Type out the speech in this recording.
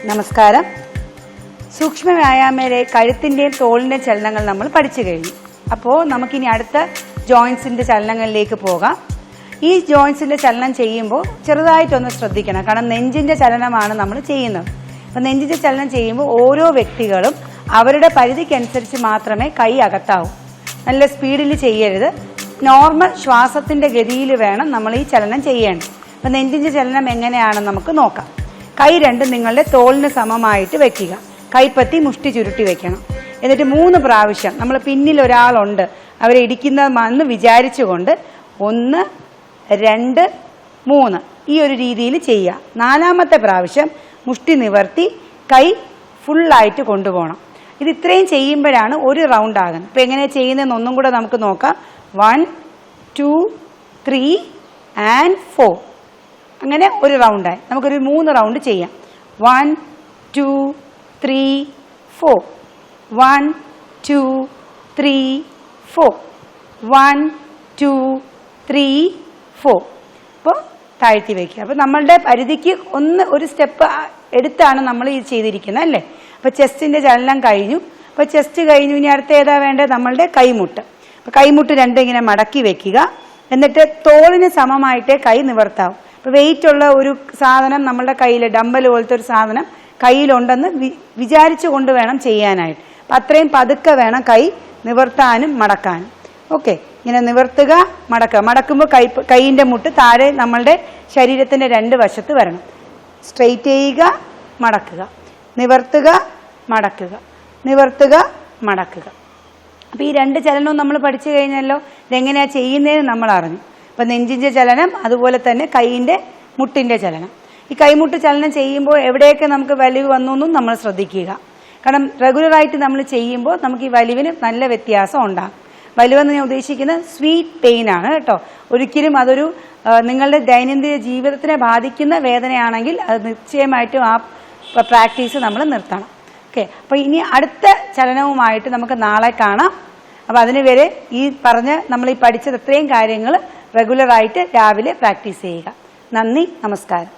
നമസ്കാരം. സൂക്ഷ്മ വ്യായാമയിലെ കഴുത്തിൻ്റെയും തോളിൻ്റെയും ചലനങ്ങൾ നമ്മൾ പഠിച്ചു കഴിഞ്ഞു. അപ്പോൾ നമുക്കിനി അടുത്ത ജോയിൻസിൻ്റെ ചലനങ്ങളിലേക്ക് പോകാം. ഈ ജോയിൻസിൻ്റെ ചലനം ചെയ്യുമ്പോൾ ചെറുതായിട്ടൊന്ന് ശ്രദ്ധിക്കണം. കാരണം നെഞ്ചിൻ്റെ ചലനമാണ് നമ്മൾ ചെയ്യുന്നത്. അപ്പോൾ നെഞ്ചിൻ്റെ ചലനം ചെയ്യുമ്പോൾ ഓരോ വ്യക്തികളും അവരുടെ പരിധിക്കനുസരിച്ച് മാത്രമേ കൈ അകത്താവൂ. നല്ല സ്പീഡിൽ ചെയ്യരുത്. നോർമൽ ശ്വാസത്തിൻ്റെ ഗതിയിൽ വേണം നമ്മൾ ഈ ചലനം ചെയ്യേണ്ടത്. അപ്പോൾ നെഞ്ചിൻ്റെ ചലനം എങ്ങനെയാണെന്ന് നമുക്ക് നോക്കാം. കൈ രണ്ടും നിങ്ങളുടെ തോളിന് സമമായിട്ട് വെക്കുക. കൈപ്പത്തി മുഷ്ടി ചുരുട്ടി വെക്കണം. എന്നിട്ട് 3 പ്രാവശ്യം നമ്മൾ പിന്നിൽ ഒരാളുണ്ട് അവരെ ഇടിക്കുന്നതെന്ന് വിചാരിച്ചുകൊണ്ട് 1, 2, 3 ഈ ഒരു രീതിയിൽ ചെയ്യുക. 4ാമത്തെ പ്രാവശ്യം മുഷ്ടി നിവർത്തി കൈ ഫുള്ളായിട്ട് കൊണ്ടുപോകണം. ഇത് ഇത്രയും ചെയ്യുമ്പോഴാണ് ഒരു റൗണ്ട് ആകുന്നത്. ഇപ്പം എങ്ങനെയാണ് ചെയ്യുന്നതെന്ന് ഒന്നും കൂടെ നമുക്ക് നോക്കാം. 1, 2, 3 and 4 അങ്ങനെ ഒരു റൗണ്ടായി. നമുക്കൊരു 3 റൗണ്ട് ചെയ്യാം. 1, 2, 3, 4 1, 2, 3, 4 1, 2, 3, 4 അപ്പോൾ താഴ്ത്തി വയ്ക്കുക. അപ്പോൾ നമ്മളുടെ പരിധിക്ക് ഒരു സ്റ്റെപ്പ് എടുത്താണ് നമ്മൾ ഇത് ചെയ്തിരിക്കുന്നത് അല്ലേ. അപ്പോൾ ചെസ്റ്റിൻ്റെ ചലനം കഴിഞ്ഞു. അപ്പോൾ ചെസ്റ്റ് കഴിഞ്ഞു. ഇനി അടുത്ത ഏതാ വേണ്ടത്? നമ്മളുടെ കൈമുട്ട്. അപ്പോൾ കൈമുട്ട് രണ്ടും ഇങ്ങനെ മടക്കി വെക്കുക. എന്നിട്ട് തോളിന് സമമായിട്ടേ കൈ നിവർത്താവും. അപ്പോൾ വെയിറ്റ് ഉള്ള ഒരു സാധനം നമ്മളുടെ കയ്യിൽ, ഡമ്പൽ പോലത്തെ ഒരു സാധനം കയ്യിലുണ്ടെന്ന് വിചാരിച്ചു കൊണ്ട് വേണം ചെയ്യാനായിട്ട്. അപ്പം അത്രയും പതുക്കെ വേണം കൈ നിവർത്താനും മടക്കാനും. ഓക്കെ, ഇങ്ങനെ നിവർത്തുക, മടക്കുക. മടക്കുമ്പോൾ കൈയിൻ്റെ മുട്ട് താഴെ നമ്മളുടെ ശരീരത്തിൻ്റെ 2 വശത്ത് വരണം. സ്ട്രെയിറ്റ് ചെയ്യുക, മടക്കുക, നിവർത്തുക, മടക്കുക, നിവർത്തുക, മടക്കുക. അപ്പോൾ ഈ 2 ചലനവും നമ്മൾ പഠിച്ചു കഴിഞ്ഞല്ലോ. ഇതെങ്ങനെയാണ് ചെയ്യുന്നതെന്ന് നമ്മൾ അറിഞ്ഞു. അപ്പം നെഞ്ചിൻ്റെ ചലനം, അതുപോലെ തന്നെ കൈയിൻ്റെ മുട്ടിൻ്റെ ചലനം. ഈ കൈമുട്ട് ചലനം ചെയ്യുമ്പോൾ എവിടെയൊക്കെ നമുക്ക് വലിവ് വന്നു എന്നും നമ്മൾ ശ്രദ്ധിക്കുക. കാരണം റെഗുലറായിട്ട് നമ്മൾ ചെയ്യുമ്പോൾ നമുക്ക് ഈ വലിവിന് നല്ല വ്യത്യാസം ഉണ്ടാകും. വലിവെന്ന് ഞാൻ ഉദ്ദേശിക്കുന്നത് സ്വീറ്റ് പെയിൻ ആണ് കേട്ടോ. ഒരിക്കലും അതൊരു നിങ്ങളുടെ ദൈനംദിന ജീവിതത്തിനെ ബാധിക്കുന്ന വേദനയാണെങ്കിൽ അത് നിശ്ചയമായിട്ടും ആ പ്രാക്ടീസ് നമ്മൾ നിർത്തണം. ഓക്കെ, അപ്പോൾ ഇനി അടുത്ത ചലനവുമായിട്ട് നമുക്ക് നാളെ കാണാം. അപ്പോൾ അതിന് വരെ നമ്മൾ ഈ പഠിച്ചത് ഇത്രയും കാര്യങ്ങൾ റെഗുലറായിട്ട് രാവിലെ പ്രാക്ടീസ് ചെയ്യുക. നന്ദി, നമസ്കാരം.